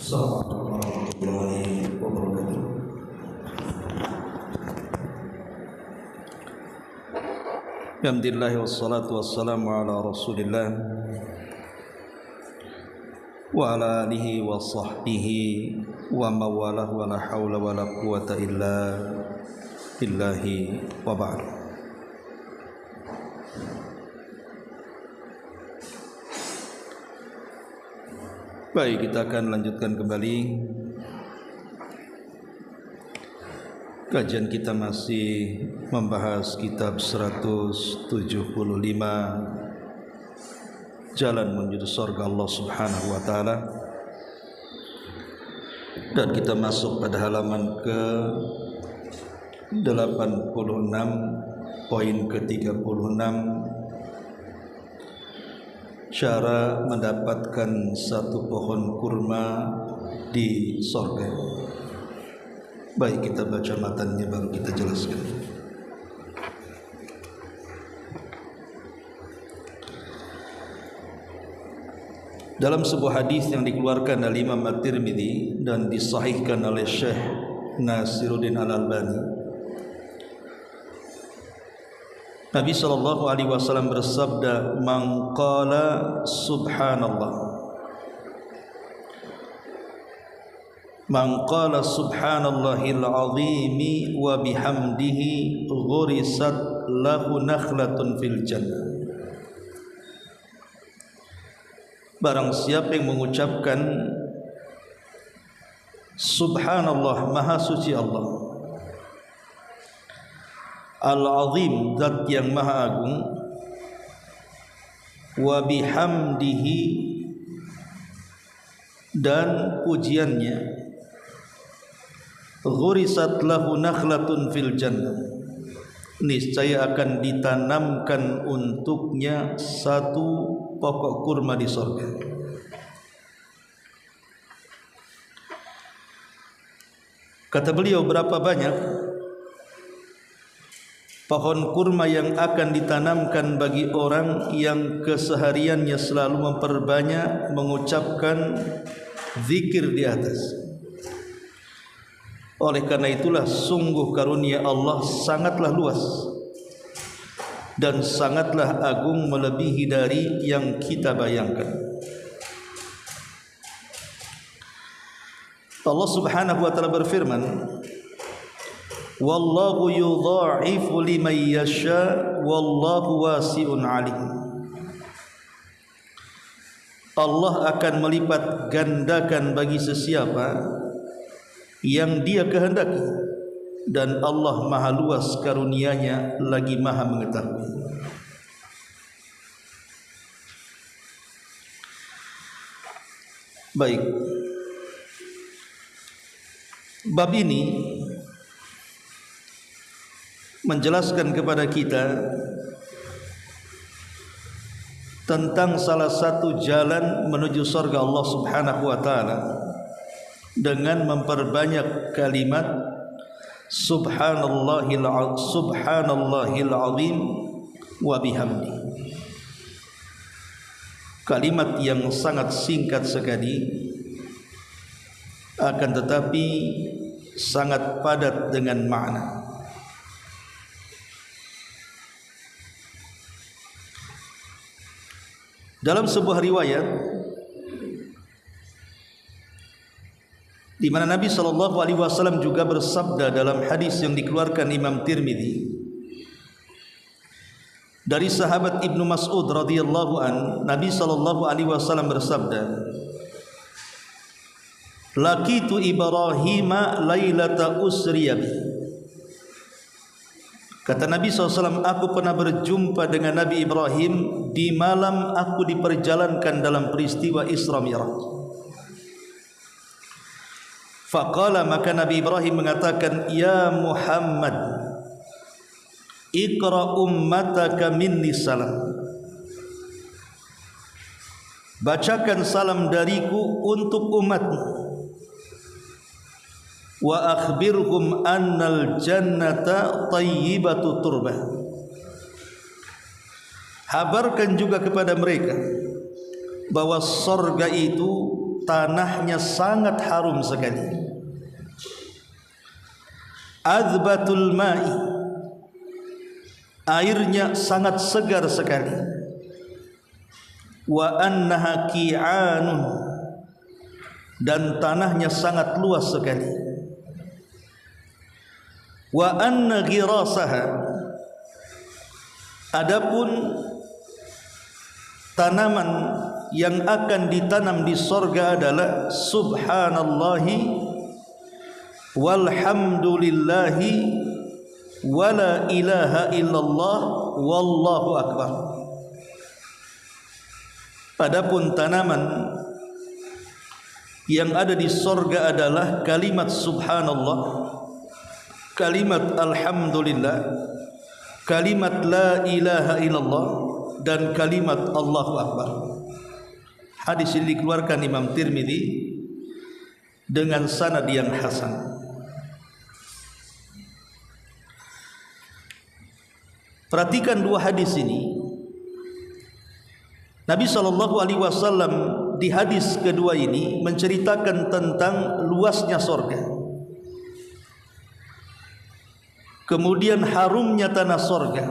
Assalamualaikum warahmatullahi wabarakatuh. Alhamdulillah wassalatu wassalamu ala Rasulillah wa ala alihi wa sahbihi wa mawalah wa la hawla wa la quwata illa billahi wa ba'd. Baik, kita akan lanjutkan kembali kajian kita, masih membahas kitab 175 Jalan menuju surga Allah Subhanahu wa taala, dan kita masuk pada halaman ke 86 poin ke-36, cara mendapatkan satu pohon kurma di surga. Baik, kita baca matanya baru kita jelaskan. Dalam sebuah hadis yang dikeluarkan oleh Imam At-Tirmidzi dan disahihkan oleh Syekh Nasiruddin Al-Albani, Nabi sallallahu alaihi wasallam bersabda, "Man qala subhanallah, man qala subhanallahil azimi wa bihamdihi ghurisat lahu nakhlatun fil jannah." Barang siapa yang mengucapkan subhanallah, maha suci Allah, al-azim, zat yang maha agung, wa bihamdihi, dan pujiannya, ghurisat lahu nakhlatun fil jannah, niscaya akan ditanamkan untuknya satu pokok kurma di surga. Kata beliau, berapa banyak pohon kurma yang akan ditanamkan bagi orang yang kesehariannya selalu memperbanyak mengucapkan zikir di atas. Oleh karena itulah sungguh karunia Allah sangatlah luas dan sangatlah agung, melebihi dari yang kita bayangkan. Allah Subhanahu wa taala berfirman, "Wallahu yudha'ifu liman yasha wallahu wasi'un 'alim." Allah akan melipat gandakan bagi sesiapa yang Dia kehendaki, dan Allah maha luas karunia-Nya lagi maha mengetahui. Baik, bab ini menjelaskan kepada kita tentang salah satu jalan menuju surga Allah Subhanahu wa taala dengan memperbanyak kalimat subhanallahil azim wa bihamdi. Kalimat yang sangat singkat sekali, akan tetapi sangat padat dengan makna. Dalam sebuah riwayat di mana Nabi sallallahu alaihi wasallam juga bersabda dalam hadis yang dikeluarkan Imam Tirmidzi dari sahabat Ibnu Mas'ud radhiyallahu an, Nabi sallallahu alaihi wasallam bersabda, "Laqitu Ibrahima lailata usriya bi." Kata Nabi SAW, aku pernah berjumpa dengan Nabi Ibrahim di malam aku diperjalankan dalam peristiwa Isra Mi'raj. Faqala, maka Nabi Ibrahim mengatakan, "Ya Muhammad, iqra ummataka minni salam." Bacakan salam dariku untuk umatmu. Wa akhbirhum annal jannata tayyibatu turbah. Habarkan juga kepada mereka bahwa surga itu tanahnya sangat harum sekali. Azbatul ma'i, airnya sangat segar sekali. Wa annaha ki'anun, dan tanahnya sangat luas sekali. Wa anna ghirasaha, adapun tanaman yang akan ditanam di sorga adalah subhanallahi walhamdulillahi wala ilaha illallah wallahu akbar. Adapun tanaman yang ada di sorga adalah kalimat subhanallah, kalimat alhamdulillah, kalimat la ilaha illallah, dan kalimat Allahu akbar. Hadis ini dikeluarkan Imam Tirmidzi dengan sanad yang hasan. Perhatikan dua hadis ini. Nabi SAW di hadis kedua ini menceritakan tentang luasnya sorga, kemudian harumnya tanah sorga,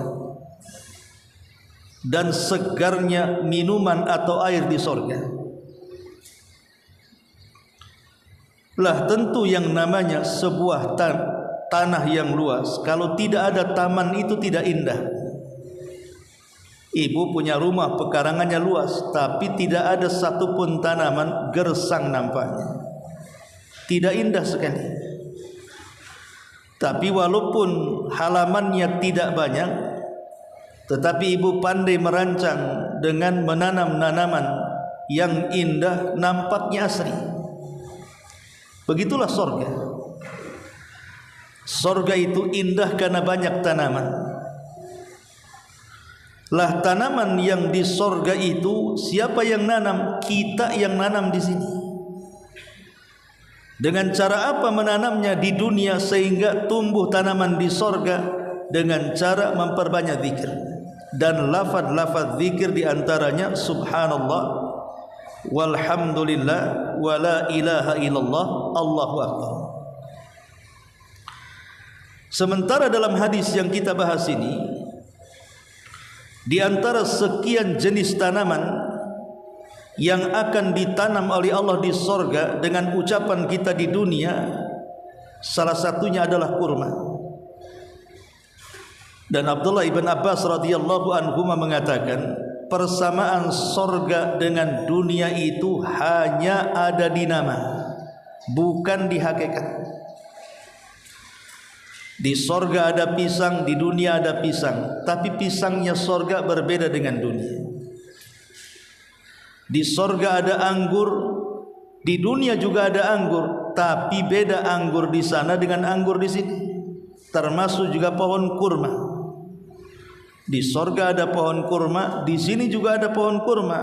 dan segarnya minuman atau air di sorga. Lah tentu yang namanya sebuah tanah yang luas, kalau tidak ada taman itu tidak indah. Ibu punya rumah pekarangannya luas, tapi tidak ada satupun tanaman, gersang nampaknya, tidak indah sekali. Tapi walaupun halamannya tidak banyak, tetapi ibu pandai merancang dengan menanam tanaman yang indah, nampaknya asri. Begitulah sorga. Sorga itu indah karena banyak tanaman. Lah tanaman yang di sorga itu siapa yang nanam? Kita yang nanam di sini. Dengan cara apa menanamnya di dunia sehingga tumbuh tanaman di sorga? Dengan cara memperbanyak zikir. Dan lafaz-lafaz zikir diantaranya subhanallah walhamdulillah wala ilaha illallah Allahu akbar. Sementara dalam hadis yang kita bahas ini, di antara sekian jenis tanaman yang akan ditanam oleh Allah di sorga dengan ucapan kita di dunia, salah satunya adalah kurma. Dan Abdullah ibn Abbas radhiyallahu anhuma mengatakan, persamaan sorga dengan dunia itu hanya ada di nama, bukan di hakikat. Di sorga ada pisang, di dunia ada pisang, tapi pisangnya sorga berbeda dengan dunia. Di sorga ada anggur, di dunia juga ada anggur, tapi beda anggur di sana dengan anggur di sini. Termasuk juga pohon kurma. Di sorga ada pohon kurma, di sini juga ada pohon kurma,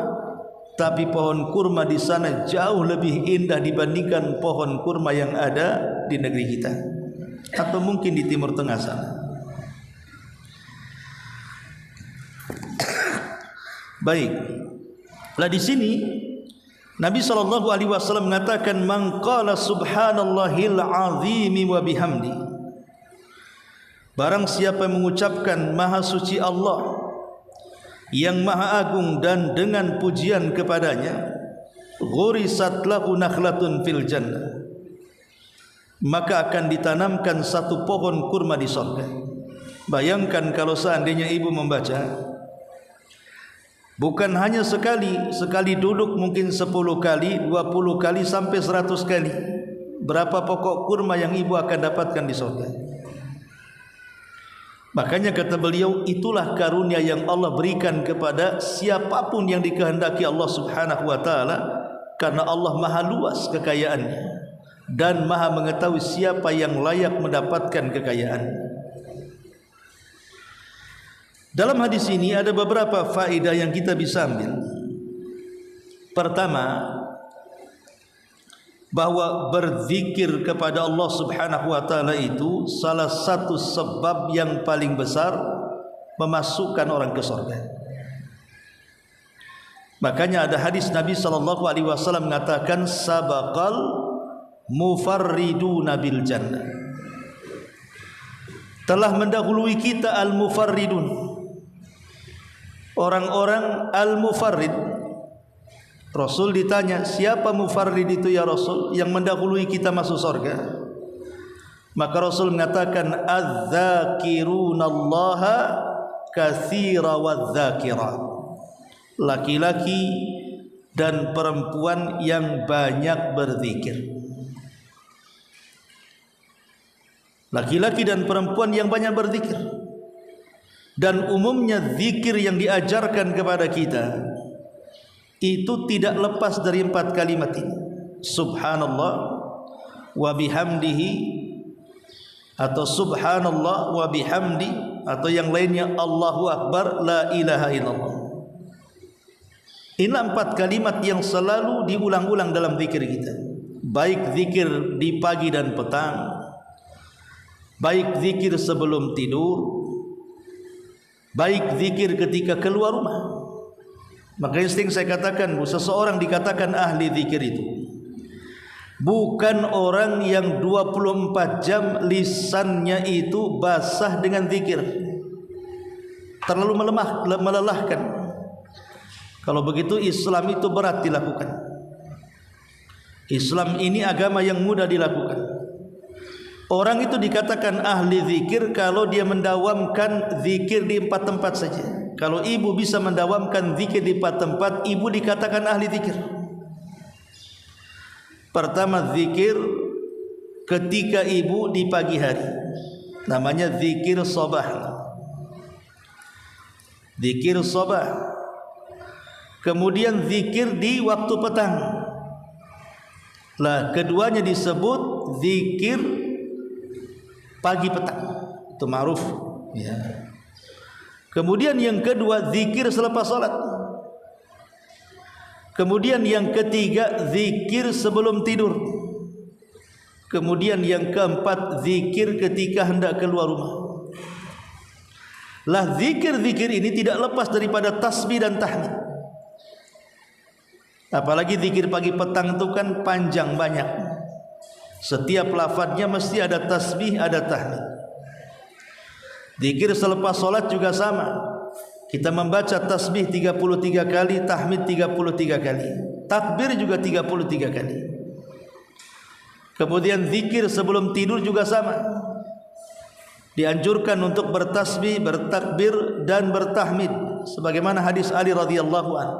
tapi pohon kurma di sana jauh lebih indah dibandingkan pohon kurma yang ada di negeri kita, atau mungkin di Timur Tengah sana. Baik. Lah di sini Nabi SAW mengatakan, man qala subhanallahil azimi wa bihamdi, barang siapa mengucapkan maha suci Allah yang maha agung dan dengan pujian kepadanya, ghurisat lahu nakhlatun fil jannah, maka akan ditanamkan satu pohon kurma di surga. Bayangkan kalau seandainya ibu membaca, bukan hanya sekali duduk, mungkin 10 kali, 20 kali, sampai 100 kali. Berapa pokok kurma yang ibu akan dapatkan di surga. Makanya kata beliau, itulah karunia yang Allah berikan kepada siapapun yang dikehendaki Allah subhanahu wa ta'ala, karena Allah maha luas kekayaannya dan maha mengetahui siapa yang layak mendapatkan kekayaan. Dalam hadis ini ada beberapa faedah yang kita bisa ambil. Pertama, bahwa berzikir kepada Allah subhanahu wa ta'ala itu salah satu sebab yang paling besar memasukkan orang ke surga. Makanya ada hadis Nabi SAW mengatakan sabaqal mufarriduna bil jannah, telah mendahului kita al-mufarridun, orang-orang al-mufarrid. Rasul ditanya, siapa mufarrid itu ya Rasul, yang mendahului kita masuk surga? Maka Rasul mengatakan adz-dzakirunallaha katsira wadz-dzakirat, laki-laki dan perempuan yang banyak berzikir. Laki-laki dan perempuan yang banyak berzikir. Dan umumnya zikir yang diajarkan kepada kita itu tidak lepas dari 4 kalimat ini. Subhanallah wa bihamdihi, atau subhanallah wa bihamdi, atau yang lainnya Allahu akbar la ilaha illallah. Ini 4 kalimat yang selalu diulang-ulang dalam zikir kita. Baik zikir di pagi dan petang, baik zikir sebelum tidur, baik zikir ketika keluar rumah. Maka insting saya katakan, seseorang dikatakan ahli zikir itu bukan orang yang 24 jam lisannya itu basah dengan zikir, terlalu melelahkan. Kalau begitu Islam itu berat dilakukan. Islam ini agama yang mudah dilakukan. Orang itu dikatakan ahli zikir kalau dia mendawamkan zikir di 4 tempat saja. Kalau ibu bisa mendawamkan zikir di 4 tempat, ibu dikatakan ahli zikir. Pertama, zikir ketika ibu di pagi hari, namanya zikir sabah. Zikir sabah. Kemudian zikir di waktu petang. Lah, keduanya disebut zikir pagi petang, itu ma'ruf ya. Kemudian yang kedua zikir selepas salat. Kemudian yang ketiga zikir sebelum tidur. Kemudian yang keempat zikir ketika hendak keluar rumah. Lah, zikir-zikir ini tidak lepas daripada tasbih dan tahmid. Apalagi zikir pagi petang itu kan panjang banyak. Setiap lafadznya mesti ada tasbih, ada tahmid. Zikir selepas solat juga sama. Kita membaca tasbih 33 kali, tahmid 33 kali, takbir juga 33 kali. Kemudian zikir sebelum tidur juga sama. Dianjurkan untuk bertasbih, bertakbir dan bertahmid sebagaimana hadis Ali radhiyallahu anhu.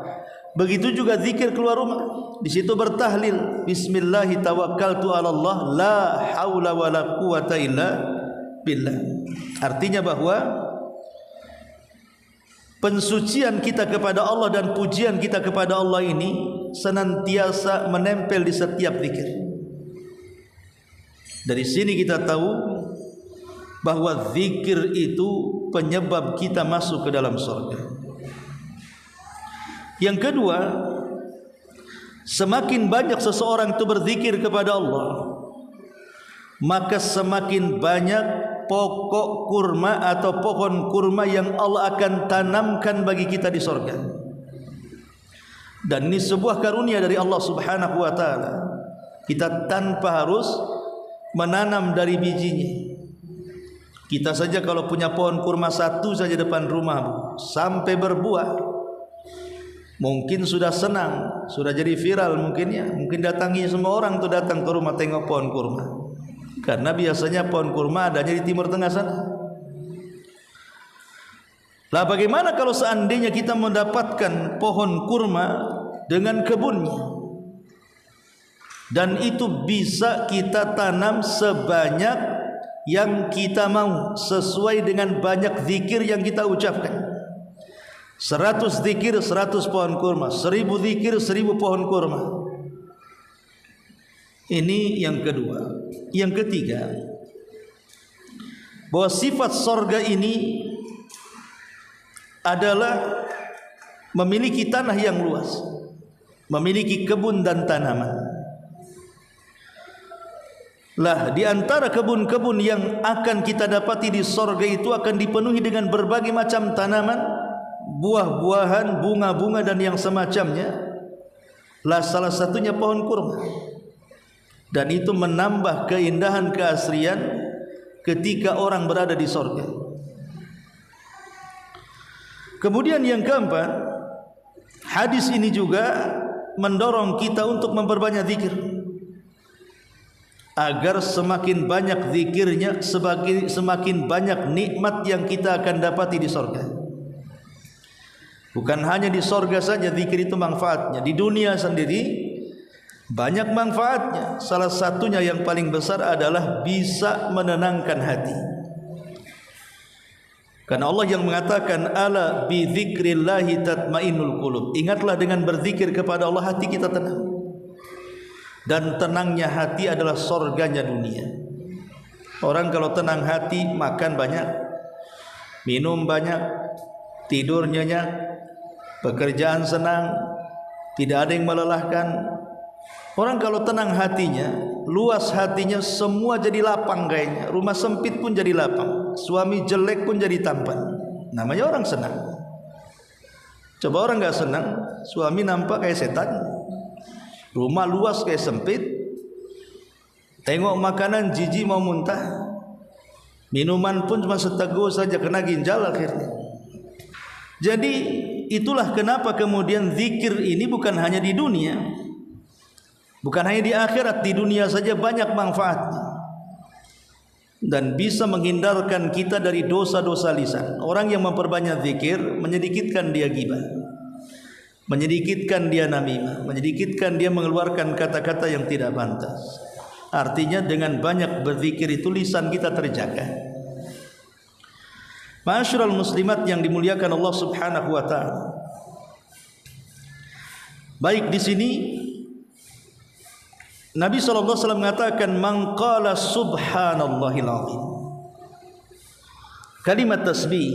Begitu juga zikir keluar rumah. Di situ bertahlil, bismillahi tawakkaltu 'ala Allah, la haula wala quwata illa billah. Artinya bahwa pensucian kita kepada Allah dan pujian kita kepada Allah ini senantiasa menempel di setiap zikir. Dari sini kita tahu bahwa zikir itu penyebab kita masuk ke dalam surga. Yang kedua, semakin banyak seseorang itu berzikir kepada Allah, maka semakin banyak pokok kurma atau pohon kurma yang Allah akan tanamkan bagi kita di surga. Dan ini sebuah karunia dari Allah Subhanahu wa taala. Kita tanpa harus menanam dari bijinya. Kita saja kalau punya pohon kurma satu saja depan rumah sampai berbuah, mungkin sudah senang, sudah jadi viral mungkin ya. Mungkin datangi semua orang tuh datang ke rumah tengok pohon kurma. Karena biasanya pohon kurma adanya di Timur Tengah sana. Lah bagaimana kalau seandainya kita mendapatkan pohon kurma dengan kebunnya, dan itu bisa kita tanam sebanyak yang kita mau sesuai dengan banyak zikir yang kita ucapkan. 100 zikir 100 pohon kurma, 1000 zikir 1000 pohon kurma. Ini yang kedua. Yang ketiga, bahwa sifat surga ini adalah memiliki tanah yang luas, memiliki kebun dan tanaman. Lah, di antara kebun-kebun yang akan kita dapati di surga itu akan dipenuhi dengan berbagai macam tanaman, buah-buahan, bunga-bunga dan yang semacamnya. Lah salah satunya pohon kurma. Dan itu menambah keindahan keasrian ketika orang berada di sorga. Kemudian yang keempat, hadis ini juga mendorong kita untuk memperbanyak zikir, agar semakin banyak zikirnya, semakin banyak nikmat yang kita akan dapati di sorga. Bukan hanya di sorga saja zikir itu manfaatnya, di dunia sendiri banyak manfaatnya. Salah satunya yang paling besar adalah bisa menenangkan hati. Karena Allah yang mengatakan ala bi dzikrillahi tatmainnul qulub. Ingatlah dengan berzikir kepada Allah hati kita tenang. Dan tenangnya hati adalah sorganya dunia. Orang kalau tenang hati, makan banyak, minum banyak, tidur nyenyak, pekerjaan senang, tidak ada yang melelahkan. Orang kalau tenang hatinya, luas hatinya, semua jadi lapang kayaknya. Rumah sempit pun jadi lapang, suami jelek pun jadi tampan. Namanya orang senang. Coba orang gak senang, suami nampak kayak setan, rumah luas kayak sempit, tengok makanan jijik mau muntah, minuman pun cuma seteguk saja kena ginjal akhirnya. Jadi itulah kenapa kemudian zikir ini bukan hanya di dunia, bukan hanya di akhirat, di dunia saja banyak manfaatnya dan bisa menghindarkan kita dari dosa-dosa lisan. Orang yang memperbanyak zikir menyedikitkan dia ghibah, menyedikitkan dia namimah, menyedikitkan dia mengeluarkan kata-kata yang tidak pantas. Artinya dengan banyak berzikir itu lisan kita terjaga. Ma'asyiral muslimat yang dimuliakan Allah Subhanahu wa taala. Baik, di sini Nabi sallallahu alaihi wasallam mengatakan man qala subhanallahil azim. Kalimat tasbih.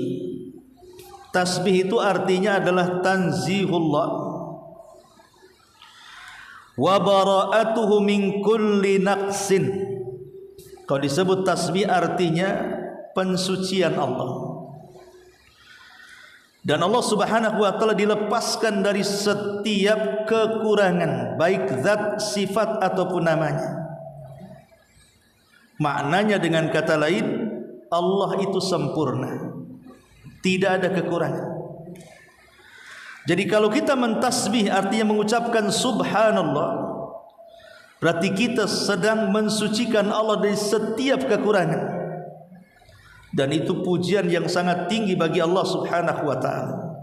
Tasbih itu artinya adalah tanzihullah wa bara'atuhu min kulli naqsin. Kalau disebut tasbih artinya pensucian Allah. Dan Allah Subhanahu wa taala dilepaskan dari setiap kekurangan, baik zat, sifat ataupun namanya. Maknanya dengan kata lain, Allah itu sempurna, tidak ada kekurangan. Jadi kalau kita mentasbih artinya mengucapkan subhanallah, berarti kita sedang mensucikan Allah dari setiap kekurangan. Dan itu pujian yang sangat tinggi bagi Allah Subhanahu wa taala.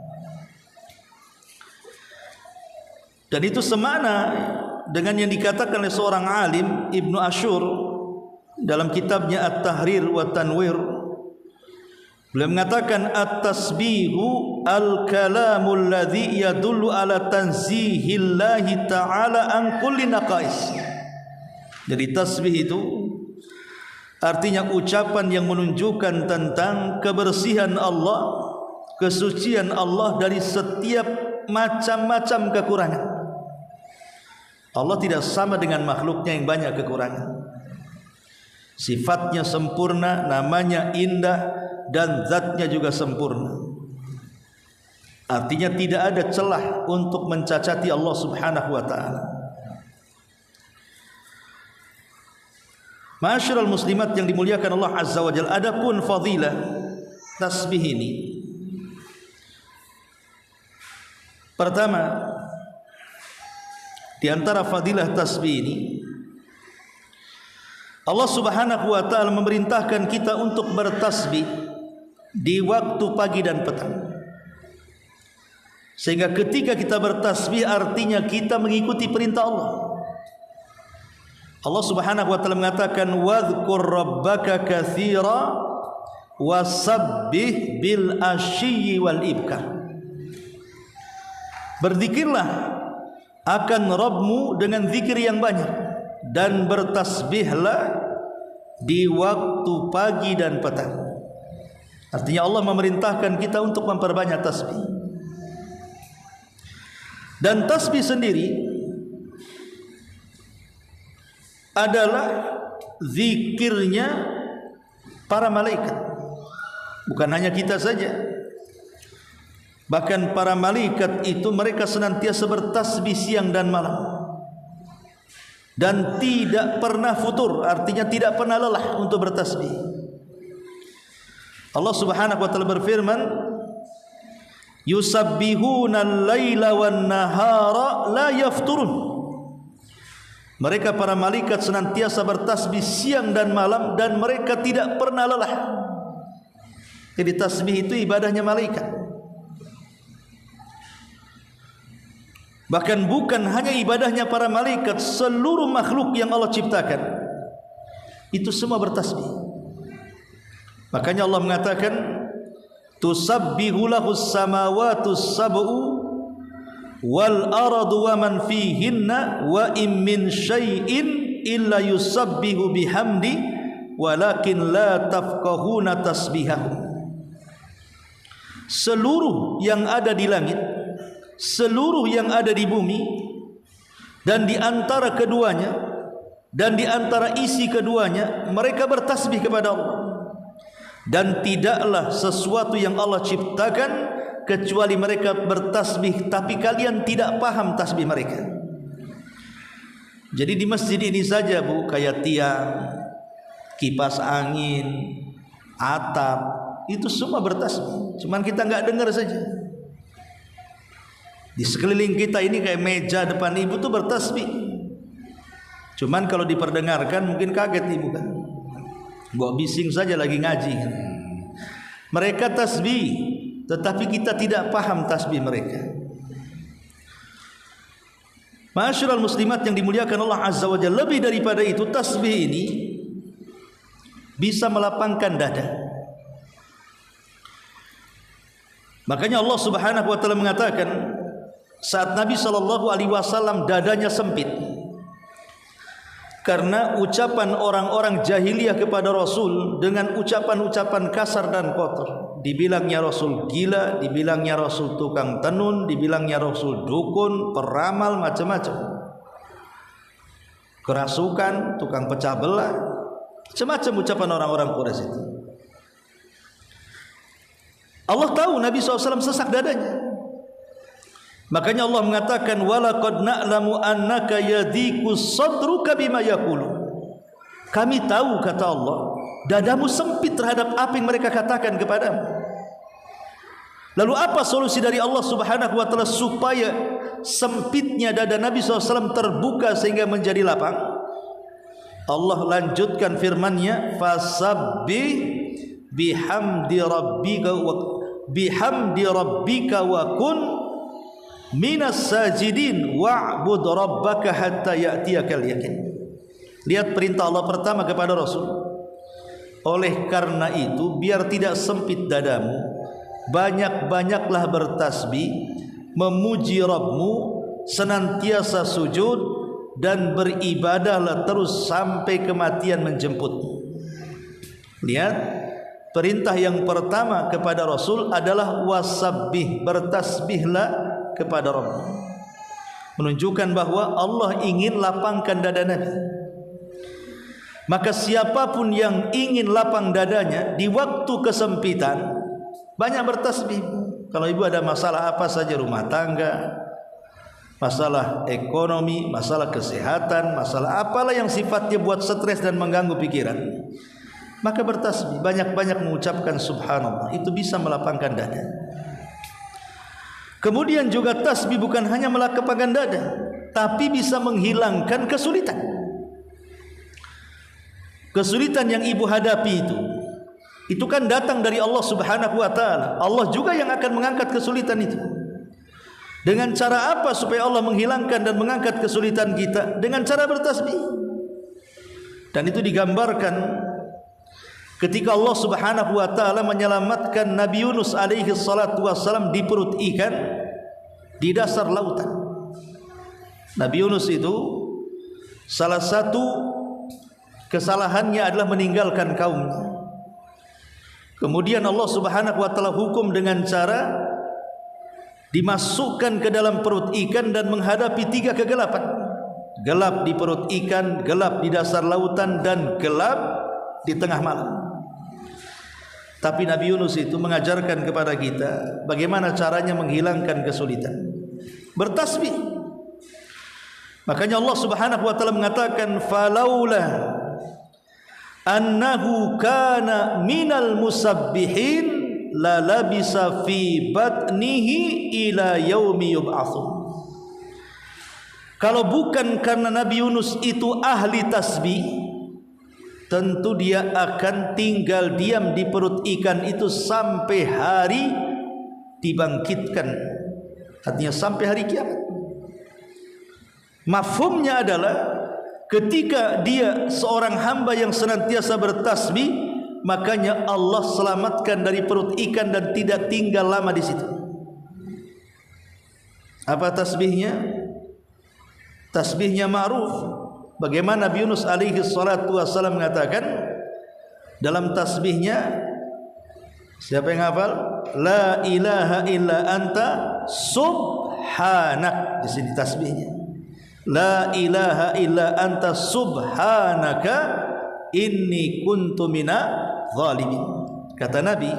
Dan itu semana dengan yang dikatakan oleh seorang alim, Ibnu Ashur, dalam kitabnya At-Tahrir wa Tanwir. Beliau mengatakan at-tasbihu al-kalamul ladzi yadullu ala tanzihillahi ta'ala an kulli naqais. Jadi tasbih itu artinya ucapan yang menunjukkan tentang kebersihan Allah, kesucian Allah dari setiap macam-macam kekurangan. Allah tidak sama dengan makhluknya yang banyak kekurangan. Sifatnya sempurna, namanya indah, dan zatnya juga sempurna. Artinya tidak ada celah untuk mencacati Allah Subhanahu wa ta'ala. Ma'asyiral muslimat yang dimuliakan Allah Azza wa Jalla, adapun fadilah tasbih ini, pertama di antara fadilah tasbih ini, Allah Subhanahu wa taala memerintahkan kita untuk bertasbih di waktu pagi dan petang. Sehingga ketika kita bertasbih artinya kita mengikuti perintah Allah. Allah Subhanahu wa taala mengatakan wadhkur rabbaka katsira wasabbih bil asyi wal ibkar. Berzikirlah akan Rabbmu dengan zikir yang banyak dan bertasbihlah di waktu pagi dan petang. Artinya Allah memerintahkan kita untuk memperbanyak tasbih. Dan tasbih sendiri adalah zikirnya para malaikat, bukan hanya kita saja. Bahkan para malaikat itu mereka senantiasa bertasbih siang dan malam, dan tidak pernah futur, artinya tidak pernah lelah untuk bertasbih. Allah Subhanahu wa taala berfirman, yusabbihuna al-laila wan-nahara la yafturun. Mereka para malaikat senantiasa bertasbih siang dan malam dan mereka tidak pernah lelah. Jadi tasbih itu ibadahnya malaikat. Bahkan bukan hanya ibadahnya para malaikat, seluruh makhluk yang Allah ciptakan itu semua bertasbih. Makanya Allah mengatakan, tusabbihu lahus samawatus sab'u wal ardu wa man fihinna wa in min syai'in illa yusabbihu bihamdi walakin la tafqahuna tasbihahum. Seluruh yang ada di langit, seluruh yang ada di bumi, dan di antara keduanya, dan di antara isi keduanya, mereka bertasbih kepada Allah. Dan tidaklah sesuatu yang Allah ciptakan kecuali mereka bertasbih, tapi kalian tidak paham tasbih mereka. Jadi di masjid ini saja Bu, kayak tiang, kipas angin, atap, itu semua bertasbih, cuman kita nggak dengar saja. Di sekeliling kita ini kayak meja depan ibu tuh bertasbih, cuman kalau diperdengarkan mungkin kaget ibu kan, bawa bising saja lagi ngaji. Mereka tasbih, tetapi kita tidak paham tasbih mereka. Ma'asyiral muslimat yang dimuliakan Allah Azza wa Jalla, lebih daripada itu, tasbih ini bisa melapangkan dada. Makanya Allah Subhanahu wa taala mengatakan, saat Nabi SAW dadanya sempit karena ucapan orang-orang jahiliyah kepada Rasul dengan ucapan-ucapan kasar dan kotor. Dibilangnya Rasul gila, dibilangnya Rasul tukang tenun, dibilangnya Rasul dukun, peramal, macam-macam, kerasukan, tukang pecah belah, macam-macam ucapan orang-orang Quraisy itu. Allah tahu Nabi SAW sesak dadanya. Makanya Allah mengatakan, walaqad na'lamu annaka yadhiqu sadruka bima yaqulu. Kami tahu, kata Allah, dadamu sempit terhadap apa yang mereka katakan kepadamu. Lalu apa solusi dari Allah Subhanahu wa taala supaya sempitnya dada Nabi SAW terbuka sehingga menjadi lapang? Allah lanjutkan firman-Nya, fasabbih bihamdi rabbika wa kun minas sajidin wa'bud rabbaka hatta ya'tiyakal yaqin. Lihat perintah Allah pertama kepada Rasul. Oleh karena itu, biar tidak sempit dadamu, banyak-banyaklah bertasbih, memuji Rabbmu, senantiasa sujud, dan beribadahlah terus sampai kematian menjemputmu. Lihat, perintah yang pertama kepada Rasul adalah wasabbih, bertasbihlah kepada Rabb, menunjukkan bahwa Allah ingin lapangkan dada Nabi. Maka siapapun yang ingin lapang dadanya di waktu kesempitan, banyak bertasbih. Kalau ibu ada masalah apa saja, rumah tangga, masalah ekonomi, masalah kesehatan, masalah apalah yang sifatnya buat stres dan mengganggu pikiran, maka bertasbih, banyak-banyak mengucapkan subhanallah, itu bisa melapangkan dada. Kemudian juga tasbih bukan hanya melapangkan dada, tapi bisa menghilangkan kesulitan. Kesulitan yang ibu hadapi itu kan datang dari Allah Subhanahu wa taala. Allah juga yang akan mengangkat kesulitan itu. Dengan cara apa supaya Allah menghilangkan dan mengangkat kesulitan kita? Dengan cara bertasbih. Dan itu digambarkan ketika Allah Subhanahu wa taala menyelamatkan Nabi Yunus alaihi salatu wassalam di perut ikan di dasar lautan. Nabi Yunus itu salah satu kesalahannya adalah meninggalkan kaumnya. Kemudian Allah Subhanahu wa taala hukum dengan cara dimasukkan ke dalam perut ikan dan menghadapi 3 kegelapan. Gelap di perut ikan, gelap di dasar lautan, dan gelap di tengah malam. Tapi Nabi Yunus itu mengajarkan kepada kita bagaimana caranya menghilangkan kesulitan. Bertasbih. Makanya Allah Subhanahu wa taala mengatakan falaula annahu kana minal musabbihin la labisa fi batnihi ila yaumi yub'atsun. Kalau bukan karena Nabi Yunus itu ahli tasbih, tentu dia akan tinggal diam di perut ikan itu sampai hari dibangkitkan, artinya sampai hari kiamat. Mafhumnya adalah ketika dia seorang hamba yang senantiasa bertasbih, makanya Allah selamatkan dari perut ikan dan tidak tinggal lama di situ. Apa tasbihnya? Tasbihnya ma'ruf. Bagaimana Nabi Yunus alaihi salatu wassalam mengatakan dalam tasbihnya, siapa yang hafal? La ilaha illa anta subhanak. Di sini tasbihnya. La ilaha illa anta subhanaka inni kuntu minadh dhalimin. Kata Nabi,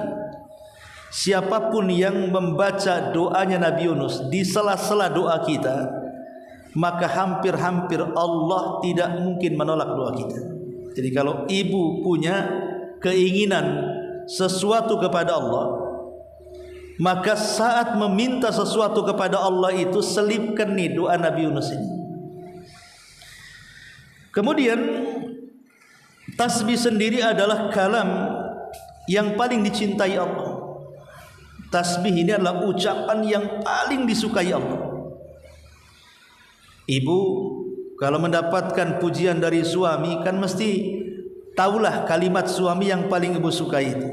siapapun yang membaca doanya Nabi Yunus di sela-sela doa kita, maka hampir-hampir Allah tidak mungkin menolak doa kita. Jadi kalau ibu punya keinginan sesuatu kepada Allah, maka saat meminta sesuatu kepada Allah itu selipkan nih doa Nabi Yunus ini. Kemudian tasbih sendiri adalah kalam yang paling dicintai Allah. Tasbih ini adalah ucapan yang paling disukai Allah. Ibu kalau mendapatkan pujian dari suami kan mesti tahulah kalimat suami yang paling ibu sukai itu.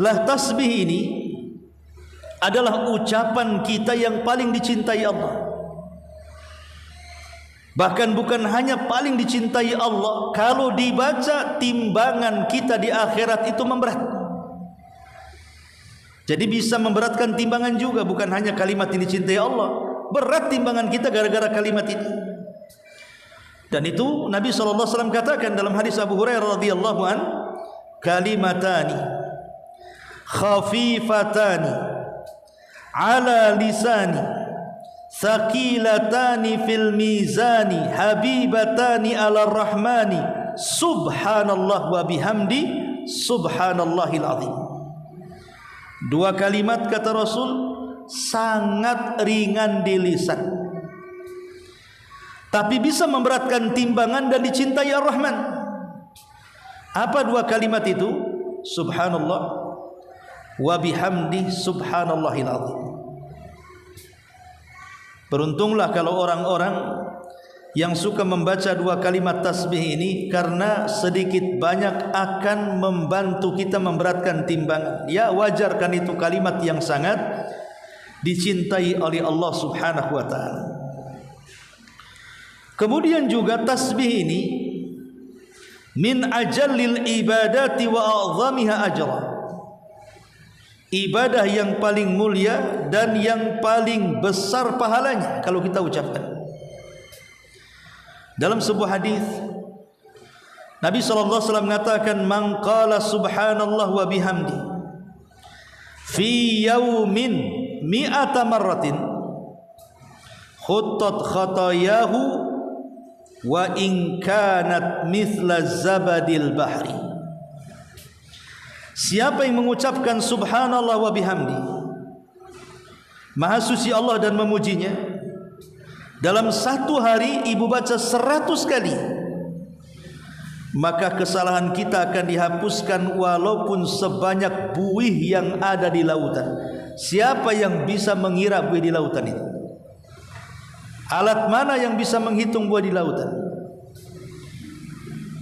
Lah tasbih ini adalah ucapan kita yang paling dicintai Allah. Bahkan bukan hanya paling dicintai Allah, kalau dibaca timbangan kita di akhirat itu memberat. Jadi bisa memberatkan timbangan juga, bukan hanya kalimat yang dicintai Allah. Berat timbangan kita gara-gara kalimat ini. Dan itu Nabi SAW katakan dalam hadis Abu Hurairah radhiyallahu an, kalimatani khafifatani ala lisani thaqilatani fil mizani habibatani ala rahmani subhanallah wa bihamdi subhanallahil azim. Dua kalimat kata Rasul sangat ringan di lisan, tapi bisa memberatkan timbangan dan dicintai Ar-Rahman. Apa dua kalimat itu? Subhanallah wa bihamdi subhanallahil azim. Beruntunglah kalau orang-orang yang suka membaca dua kalimat tasbih ini, karena sedikit banyak akan membantu kita memberatkan timbangan. Ya wajar kan itu kalimat yang sangat dicintai oleh Allah Subhanahu wa taala. Kemudian juga tasbih ini min ajallil ibadati wa a'zamiha ajra. Ibadah yang paling mulia dan yang paling besar pahalanya kalau kita ucapkan. Dalam sebuah hadis Nabi sallallahu alaihi wasallam mengatakan man qala subhanallah wa bihamdi fi yaumin mi'ata marratin khuttat khatayahu wa in kanat mithla zabadil bahri. Siapa yang mengucapkan subhanallah wa bihamdi, maha suci Allah dan memujinya, dalam satu hari ibu baca 100 kali, maka kesalahan kita akan dihapuskan walaupun sebanyak buih yang ada di lautan. Siapa yang bisa mengira buih di lautan itu? Alat mana yang bisa menghitung buih di lautan?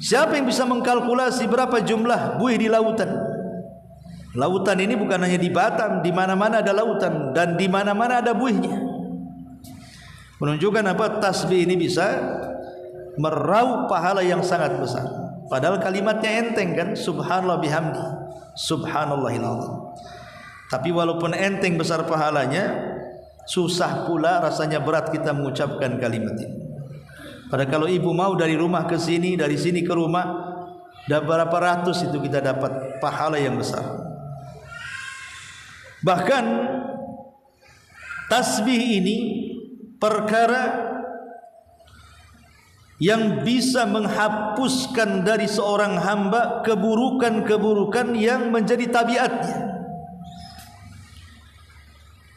Siapa yang bisa mengkalkulasi berapa jumlah buih di lautan? Lautan ini bukan hanya di Batam, di mana-mana ada lautan dan di mana-mana ada buihnya. Menunjukkan apa? Tasbih ini bisa meraup pahala yang sangat besar. Padahal kalimatnya enteng kan? Subhanallah bihamdi subhanallahil azim. Tapi walaupun enteng besar pahalanya, susah pula rasanya berat kita mengucapkan kalimat ini. Padahal kalau ibu mau dari rumah ke sini, dari sini ke rumah, Dan berapa ratus itu kita dapat pahala yang besar. Bahkan tasbih ini perkara yang bisa menghapuskan dari seorang hamba keburukan-keburukan yang menjadi tabiatnya.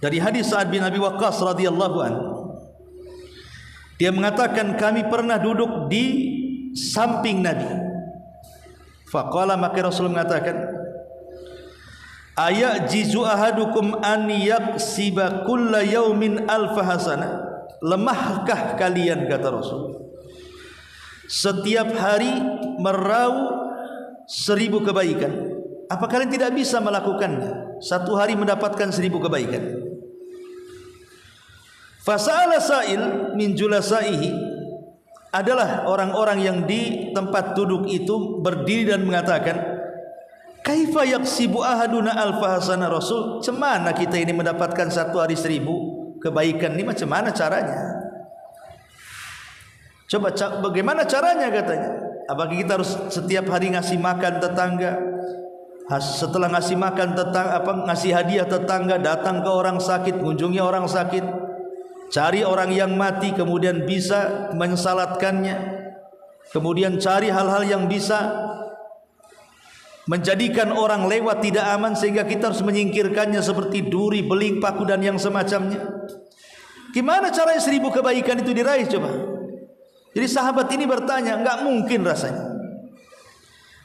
Dari hadis Sa'ad bin Abi Waqqas radhiyallahu anhu, dia mengatakan kami pernah duduk di samping Nabi. Faqala, maka Rasul mengatakan, ayajizu ahadukum an yaksiba kulla yaumin alfa hasanah. Lemahkah kalian, kata Rasul, setiap hari meraup 1000 kebaikan? Apa kalian tidak bisa melakukannya? Satu hari mendapatkan 1000 kebaikan. Fasa'ala sa'il min julasaihi, adalah orang-orang yang di tempat duduk itu berdiri dan mengatakan, kaifa yaksibu ahaduna alfa hasanah Rasul? Cemana kita ini mendapatkan satu hari 1000 kebaikan ini, macam mana caranya? Coba bagaimana caranya, katanya. Apakah kita harus setiap hari ngasih makan tetangga? Setelah ngasih makan tetangga, ngasih hadiah tetangga, datang ke orang sakit, kunjungi orang sakit, cari orang yang mati, kemudian bisa mensalatkannya, kemudian cari hal-hal yang bisa menjadikan orang lewat tidak aman sehingga kita harus menyingkirkannya, seperti duri, beling, paku dan yang semacamnya. Gimana caranya 1000 kebaikan itu diraih, coba? Jadi sahabat ini bertanya, enggak mungkin rasanya.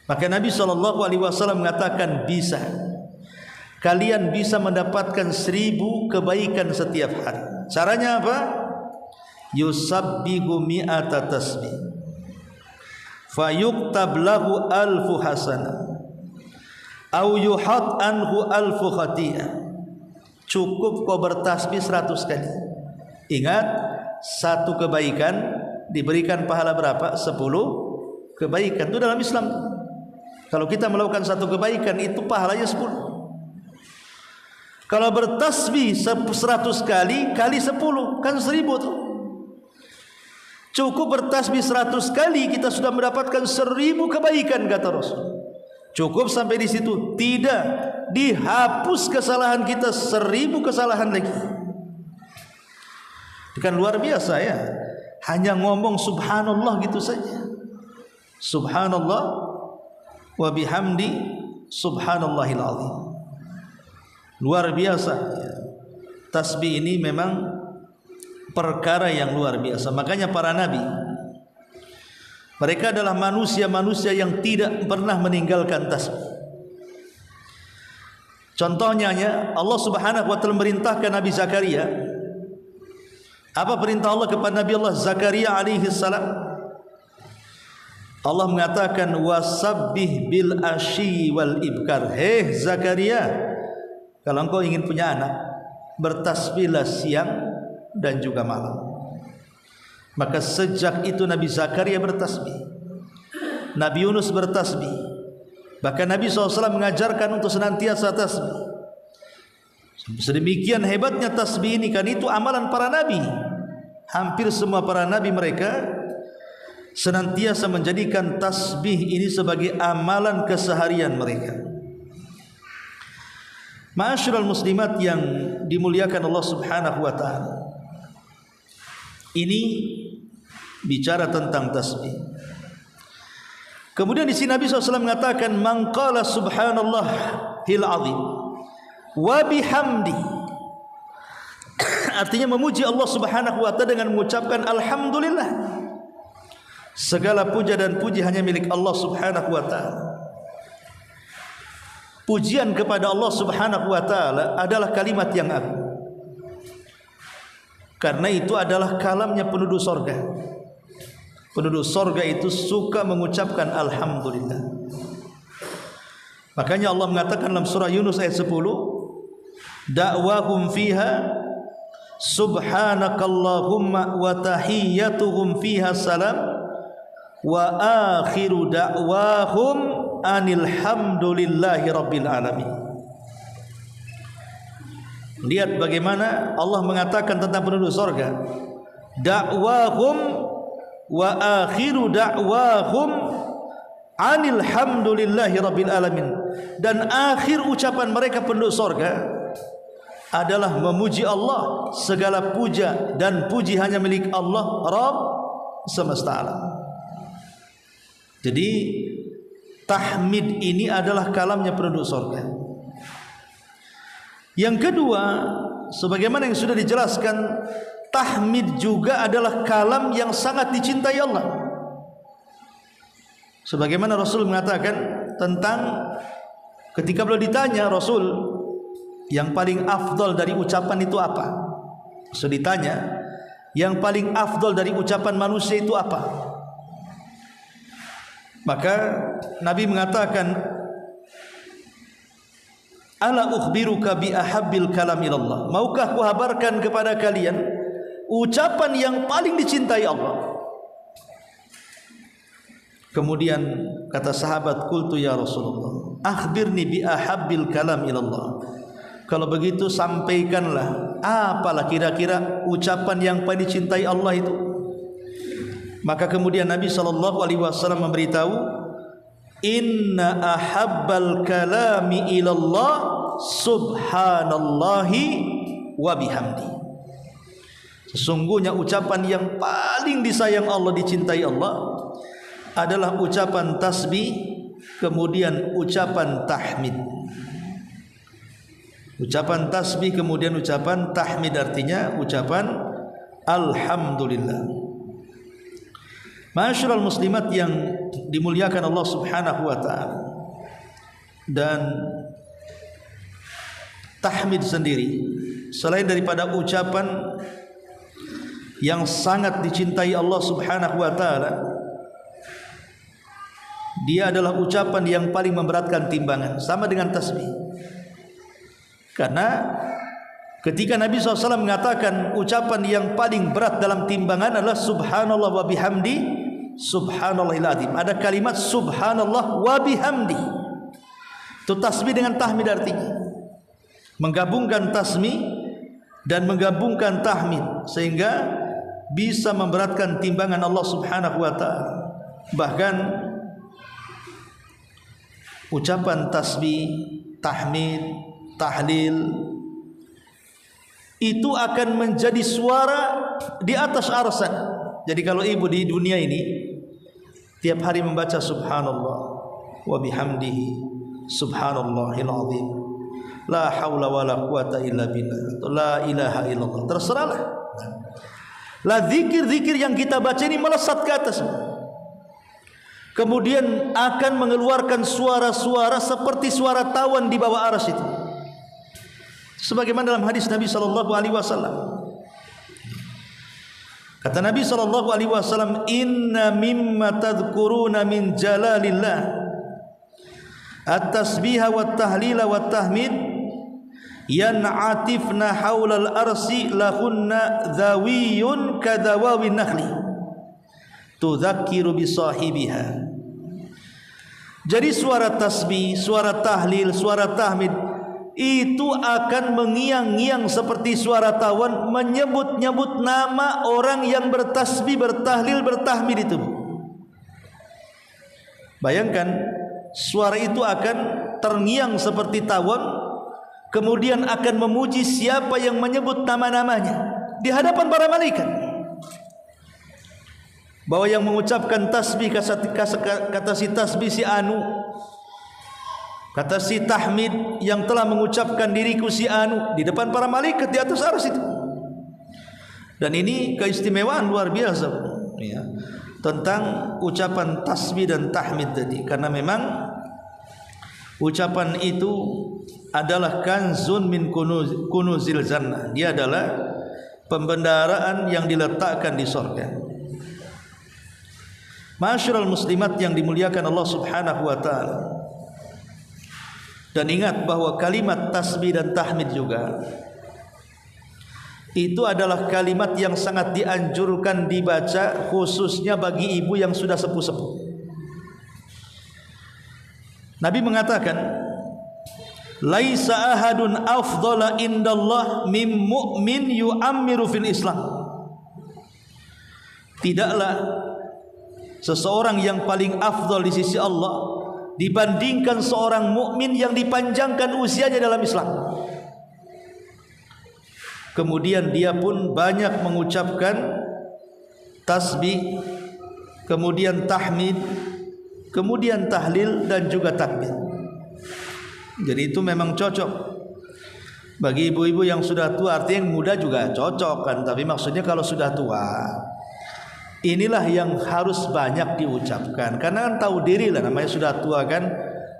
Maka Nabi SAW mengatakan, bisa. Kalian bisa mendapatkan 1000 kebaikan setiap hari. Caranya apa? Yusabbihu mi'ata tasbih fayuktab lahu alfu hasanah au yuhat anhu alfu khati'ah. Cukup kau bertasbih 100 kali. Ingat, satu kebaikan diberikan pahala berapa? 10 kebaikan. Itu dalam Islam. Kalau kita melakukan satu kebaikan, itu pahalanya 10. Kalau bertasbih 100 kali, kali 10, kan 1000 tuh. Cukup bertasbih 100 kali, kita sudah mendapatkan 1000 kebaikan, kata Rasul. Cukup sampai di situ? Tidak. Dihapus kesalahan kita 1000 kesalahan lagi. Kan luar biasa ya. Hanya ngomong subhanallah gitu saja. Subhanallah wa bihamdi subhanallahil azim. Luar biasa. Tasbih ini memang perkara yang luar biasa. Makanya para nabi, mereka adalah manusia-manusia yang tidak pernah meninggalkan tasbih. Contohnya Allah Subhanahu wa taala merintahkan Nabi Zakaria. Apa perintah Allah kepada Nabi Allah Zakaria alaihi salam? Allah mengatakan, wasabbih bil asyi wal ibkar. Hei Zakaria, kalau engkau ingin punya anak, bertasbihlah siang dan juga malam. Maka sejak itu Nabi Zakaria bertasbih, Nabi Yunus bertasbih, bahkan Nabi SAW mengajarkan untuk senantiasa tasbih. Sedemikian hebatnya tasbih ini, kan itu amalan para nabi. Hampir semua para nabi mereka senantiasa menjadikan tasbih ini sebagai amalan keseharian mereka. Ma'asyiral muslimat yang dimuliakan Allah Subhanahu wa taala. Ini bicara tentang tasbih. Kemudian di sini Nabi SAW mengatakan, man qala subhanallahil azim wa bihamdi, artinya memuji Allah Subhanahu wa taala dengan mengucapkan alhamdulillah. Segala puja dan puji hanya milik Allah Subhanahu wa taala. Pujian kepada Allah Subhanahu wa taala adalah kalimat yang agung. Karena itu adalah kalamnya penduduk sorga. Penduduk sorga itu suka mengucapkan alhamdulillah. Makanya Allah mengatakan dalam surah Yunus ayat 10, da'wahum fiha subhanakallahumma wa tahiyyatuhum fiha salam wa akhiru da'wahum anil hamdulillahi rabbil alamin. Lihat bagaimana Allah mengatakan tentang penduduk surga, da'wahum wa akhiru da'wahum anil hamdulillahi rabbil alamin, dan akhir ucapan mereka penduduk surga adalah memuji Allah, segala puja dan puji hanya milik Allah Rabb semesta alam. Jadi tahmid ini adalah kalamnya penduduk surga. Yang kedua, sebagaimana yang sudah dijelaskan, tahmid juga adalah kalam yang sangat dicintai Allah. Sebagaimana Rasul mengatakan tentang ketika beliau ditanya, Rasul, yang paling afdal dari ucapan itu apa? Rasul ditanya, yang paling afdal dari ucapan manusia itu apa? Maka Nabi mengatakan, ala ukhbiruka bi ahabbil kalam ilallah, maukah ku habarkan kepada kalian ucapan yang paling dicintai Allah? Kemudian kata sahabat, qultu ya Rasulullah, akhbirni bi ahabbil kalam ilallah. Kalau begitu sampaikanlah apalah kira-kira ucapan yang paling dicintai Allah itu. Maka kemudian Nabi SAW memberitahu, inna ahabbal kalami ilallah subhanallahi wa bihamdi. Sesungguhnya ucapan yang paling disayang Allah, dicintai Allah, adalah ucapan tasbih, kemudian ucapan tahmid. Ucapan tasbih kemudian ucapan tahmid, artinya ucapan alhamdulillah. Ma'asyiral muslimat yang dimuliakan Allah Subhanahu wa taala, dan tahmid sendiri selain daripada ucapan yang sangat dicintai Allah Subhanahu wa taala, dia adalah ucapan yang paling memberatkan timbangan, sama dengan tasbih. Karena ketika Nabi SAW mengatakan ucapan yang paling berat dalam timbangan adalah subhanallah wa bihamdi subhanallahil azim, ada kalimat subhanallah wa bihamdi. Itu tasbih dengan tahmid, artinya menggabungkan tasbih dan menggabungkan tahmid, sehingga bisa memberatkan timbangan Allah Subhanahu wa taala. Bahkan ucapan tasbih, tahmid, tahlil itu akan menjadi suara di atas arsan. Jadi kalau ibu di dunia ini tiap hari membaca subhanallah wa bihamdihi subhanallahil azim, la haula wala quwata illa billah, la ilaha illallah, terserahlah. Lah zikir-zikir yang kita baca ini melesat ke atas, kemudian akan mengeluarkan suara-suara seperti suara tawon di bawah aras itu, sebagaimana dalam hadis Nabi SAW. Kata Nabi SAW, inna mimma tadhkuruna min jalalillah at-tasbiha wa tahlila wa tahmid yan'atifna hawlal arsi lahunna dhawiyun kadhawawin nakhli tudzakiru bisahibiha. Jadi suara tasbih, suara tahlil, suara tahmid itu akan mengiang-ngiang seperti suara tawon, menyebut-nyebut nama orang yang bertasbih, bertahlil, bertahmid itu. Bayangkan, suara itu akan terngiang seperti tawon, kemudian akan memuji siapa yang menyebut nama-namanya di hadapan para malaikat. Bahwa yang mengucapkan tasbih kata si tasbih si anu, kata si tahmid yang telah mengucapkan diriku si anu, di depan para malaikat di atas arsy itu. Dan ini keistimewaan luar biasa ya, tentang ucapan tasbih dan tahmid tadi, karena memang ucapan itu adalah kanzun min kunuzil jannah. Dia adalah pembendaraan yang diletakkan di surga. Ma'asyiral muslimat yang dimuliakan Allah Subhanahu wa taala. Dan ingat bahwa kalimat tasbih dan tahmid juga itu adalah kalimat yang sangat dianjurkan dibaca, khususnya bagi ibu yang sudah sepuh-sepuh. Nabi mengatakan, laisa ahadun afdhala indallah mim mu'min yu'ammiru fil Islam. Tidaklah seseorang yang paling afdal di sisi Allah dibandingkan seorang mukmin yang dipanjangkan usianya dalam Islam. Kemudian dia pun banyak mengucapkan tasbih, kemudian tahmid, kemudian tahlil dan juga takbir. Jadi itu memang cocok bagi ibu-ibu yang sudah tua. Artinya yang muda juga cocok kan, tapi maksudnya kalau sudah tua, inilah yang harus banyak diucapkan. Karena kan tahu diri lah, namanya sudah tua kan,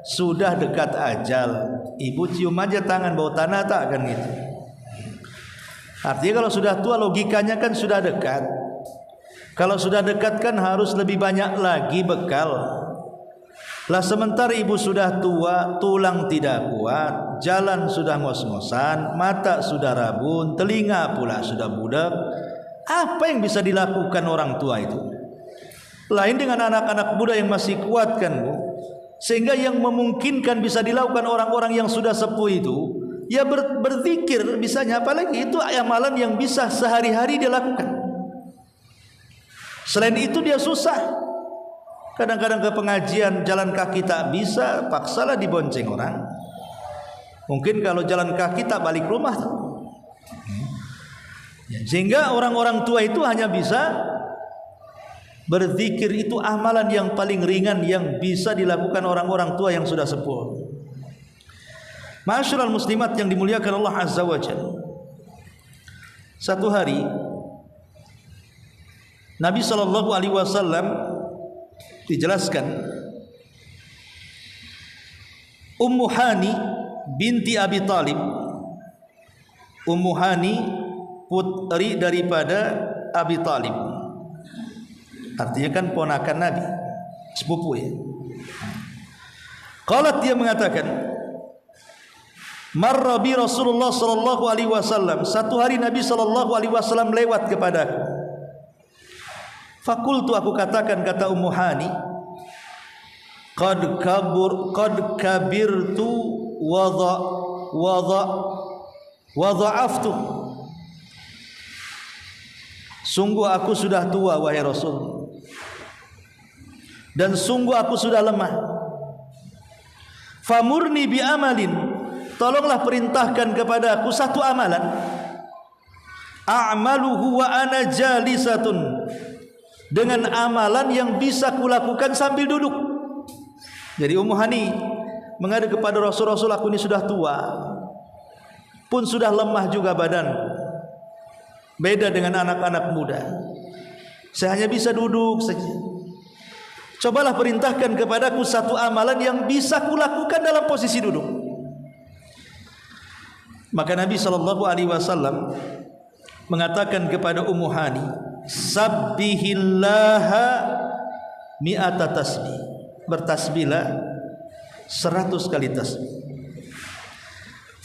sudah dekat ajal. Ibu cium aja tangan bau tanah tak kan gitu. Artinya kalau sudah tua logikanya kan sudah dekat. Kalau sudah dekat kan harus lebih banyak lagi bekal. Lah sementara ibu sudah tua, tulang tidak kuat, jalan sudah ngos-ngosan, mata sudah rabun, telinga pula sudah budak. Apa yang bisa dilakukan orang tua itu? Lain dengan anak-anak muda yang masih kuat kan, Bu? Sehingga yang memungkinkan bisa dilakukan orang-orang yang sudah sepuh itu, ya berzikir bisanya, apalagi itu amalan yang bisa sehari-hari dia lakukan. Selain itu dia susah. Kadang-kadang ke pengajian jalan kaki tak bisa, paksalah dibonceng orang. Mungkin kalau jalan kaki tak balik rumah. Sehingga orang-orang tua itu hanya bisa berzikir. Itu amalan yang paling ringan yang bisa dilakukan orang-orang tua yang sudah sepuh. Ma'asyiral muslimat yang dimuliakan Allah Azza wa Jalla. Satu hari Nabi SAW dijelaskan, Ummu Hani binti Abi Talib. Ummu Hani putri daripada Abi Talib, artinya kan ponakan Nabi, sepupu ya. Qalat, dia mengatakan, marra bi Rasulullah sallallahu alaihi wasallam, satu hari Nabi sallallahu alaihi wasallam lewat kepadaku. Fakultu, aku katakan, kata Ummu Hani, qad kabirtu wa dha'aftu. Sungguh aku sudah tua wahai Rasul, dan sungguh aku sudah lemah. Famurni bi amalin, tolonglah perintahkan kepada aku satu amalan. A'maluhu wa ana jalisatun, dengan amalan yang bisa kulakukan sambil duduk. Jadi Ummu Hani mengadu kepada Rasul, Rasul aku ini sudah tua, pun sudah lemah juga badan. Beda dengan anak-anak muda, saya hanya bisa duduk saja. Cobalah perintahkan kepadaku satu amalan yang bisa kulakukan dalam posisi duduk. Maka Nabi SAW mengatakan kepada Ummu Hani, sabbihillaha mi'ata tasbih, bertasbihlah 100 kali tasbih.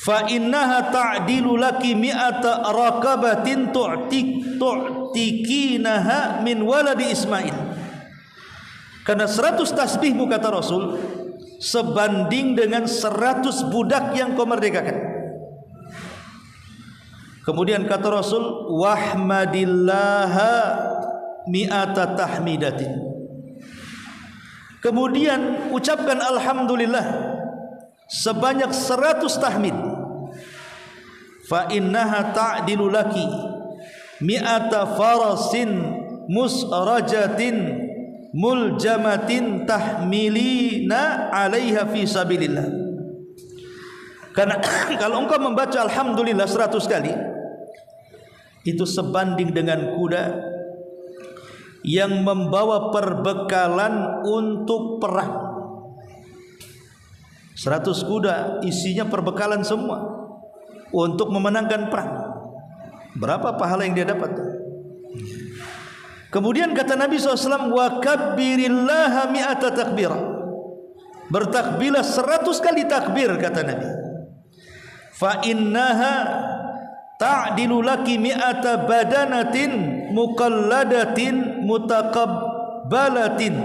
Fa innaha ta'dilu laki mi'ata rakabatin tu'tikinaha min waladi Ismail. Karena 100 tasbihmu, kata Rasul, sebanding dengan 100 budak yang kau merdekakan. Kemudian kata Rasul, wahmadillaha mi'ata tahmidatin. Kemudian ucapkan alhamdulillah sebanyak 100 tahmid. Fa innaha ta'dilu laki mi'ata farasin musrajatin muljamatin tahmilina 'alaiha fi sabilillah. Karena kalau engkau membaca alhamdulillah 100 kali, itu sebanding dengan kuda yang membawa perbekalan untuk perang. 100 kuda isinya perbekalan semua untuk memenangkan perang. Berapa pahala yang dia dapat? Kemudian kata Nabi SAW, wa kabbirillaha mi'ata takbir, bertakbirlah 100 kali takbir, kata Nabi. Fa innaha ta'dilu laki mi'ata badanatin muqalladatin mutaqabbalatin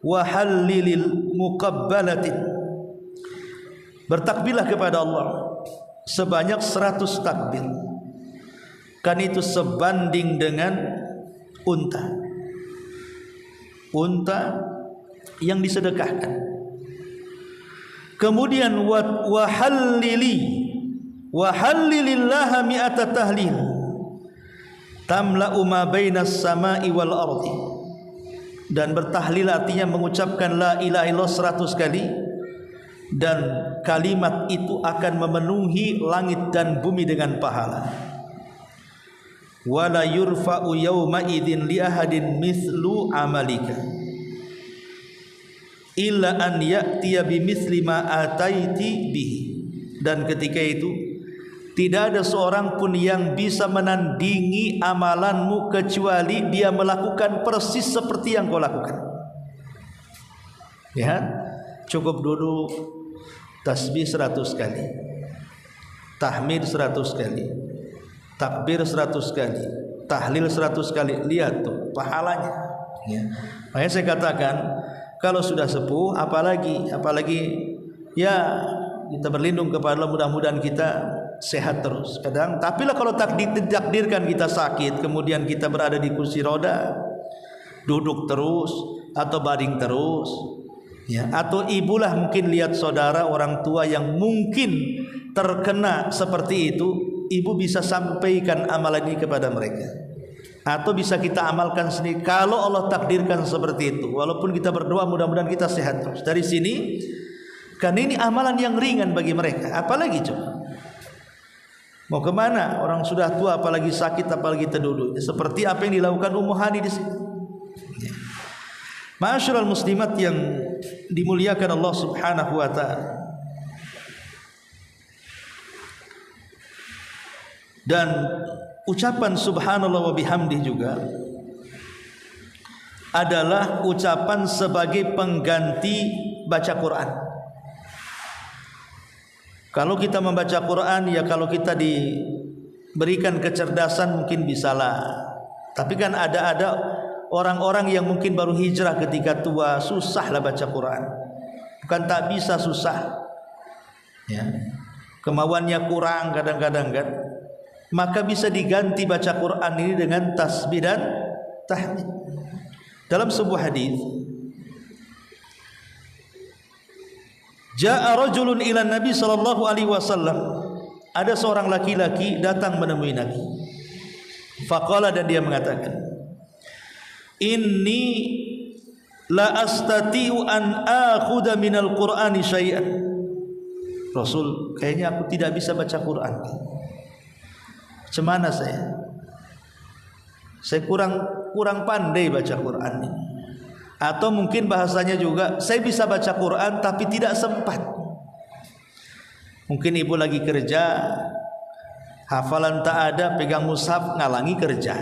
wa hallilil muqabbalatin. Bertakbirlah kepada Allah sebanyak 100 takbir, kan itu sebanding dengan unta. unta yang disedekahkan. Kemudian wa hallilillaha mi'ata tahlil tamla'u ma bainas sama'i wal ardi. Dan bertahlil artinya mengucapkan la ilaha illallah 100 kali, dan kalimat itu akan memenuhi langit dan bumi dengan pahala. Wala yurfa'u yawma idzin li ahadin mithlu amalika illa an ya'tiya bimithli ma ataiti bihi. Dan ketika itu tidak ada seorang pun yang bisa menandingi amalanmu kecuali dia melakukan persis seperti yang kau lakukan. Ya, cukup duduk tasbih 100 kali, tahmid 100 kali, takbir 100 kali, tahlil 100 kali. Lihat tuh pahalanya. Ya. Makanya saya katakan kalau sudah sepuh apalagi ya kita berlindung kepada Allah, mudah-mudahan kita sehat terus. Kadang tapi lah kalau ditakdirkan kita sakit, kemudian kita berada di kursi roda, duduk terus atau baring terus, ya, atau ibulah mungkin lihat saudara orang tua yang mungkin terkena seperti itu, ibu bisa sampaikan amalan ini kepada mereka, atau bisa kita amalkan sendiri kalau Allah takdirkan seperti itu. Walaupun kita berdoa mudah-mudahan kita sehat terus. Dari sini kan ini amalan yang ringan bagi mereka, apalagi coba mau kemana orang sudah tua, apalagi sakit, apalagi terduduk. Seperti apa yang dilakukan Ummu Hani di sini. Ma'asyiral muslimat yang dimuliakan Allah Subhanahu wa taala. Dan ucapan subhanallah wa bihamdih juga adalah ucapan sebagai pengganti baca Quran. Kalau kita membaca Quran, ya kalau kita diberikan kecerdasan mungkin bisalah. Tapi kan ada orang-orang yang mungkin baru hijrah ketika tua, susahlah baca Quran. Bukan tak bisa, susah. Ya. Kemauannya kurang kadang-kadang kan. Maka bisa diganti baca Quran ini dengan tasbih dan tahmid. Dalam sebuah hadis, Ja'a rajulun ila Nabi sallallahu alaihi wasallam. Ada seorang laki-laki datang menemui Nabi. Faqala, dan dia mengatakan, Inni la astati'u an akhudha minal Qur'ani syai'an. Rasul, kayaknya aku tidak bisa baca Quran. Macam mana saya? Saya kurang pandai baca Quran ini. Atau mungkin bahasanya juga, saya bisa baca Quran tapi tidak sempat. Mungkin ibu lagi kerja, hafalan tak ada, pegang mushaf ngalangi kerja.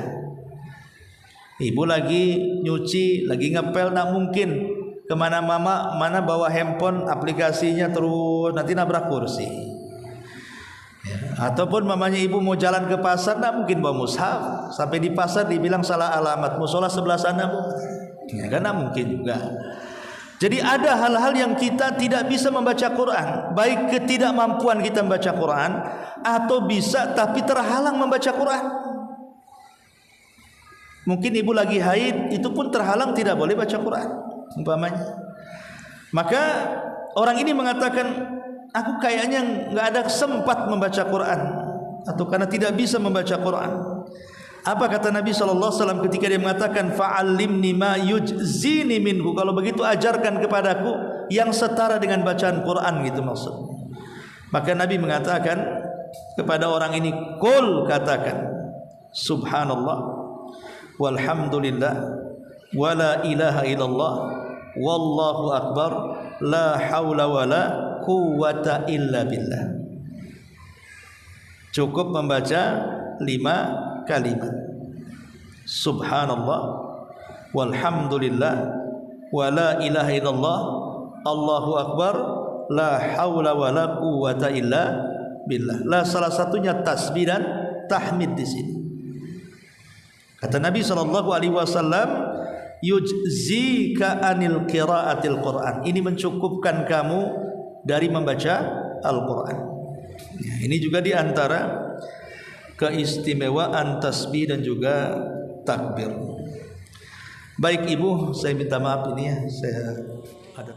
Ibu lagi nyuci, lagi ngepel, nak mungkin mana bawa handphone, aplikasinya terus nanti nabrak kursi. Ya. Ataupun mamanya ibu mau jalan ke pasar, nak mungkin bawa mushaf, sampai di pasar dibilang salah alamat, musola sebelah sana bu. Ya, karena mungkin juga. Jadi ada hal-hal yang kita tidak bisa membaca Quran, baik ketidakmampuan kita membaca Quran, atau bisa tapi terhalang membaca Quran. Mungkin ibu lagi haid, itu pun terhalang tidak boleh baca Quran umpamanya. Maka orang ini mengatakan, aku kayaknya nggak ada sempat membaca Quran, atau karena tidak bisa membaca Quran. Apa kata Nabi SAW ketika dia mengatakan fa'allimni ma yujzini minhu, kalau begitu ajarkan kepadaku yang setara dengan bacaan Quran, gitu maksud. Maka Nabi mengatakan kepada orang ini, qul, katakan subhanallah walhamdulillah wala ilaha illallah wallahu akbar la haula wala quwwata illa billah. Cukup membaca 5 kalimat, subhanallah walhamdulillah wala ilaha illallah allahu akbar la haula wala quwwata illa billah. Lah salah satunya tasbih dan tahmid di sini. Kata Nabi SAW, yujzika anil qiraatil Quran. Ini mencukupkan kamu dari membaca Al-Quran. Ya, ini juga diantara keistimewaan tasbih dan juga takbir. Baik Ibu, saya minta maaf ini ya, saya ada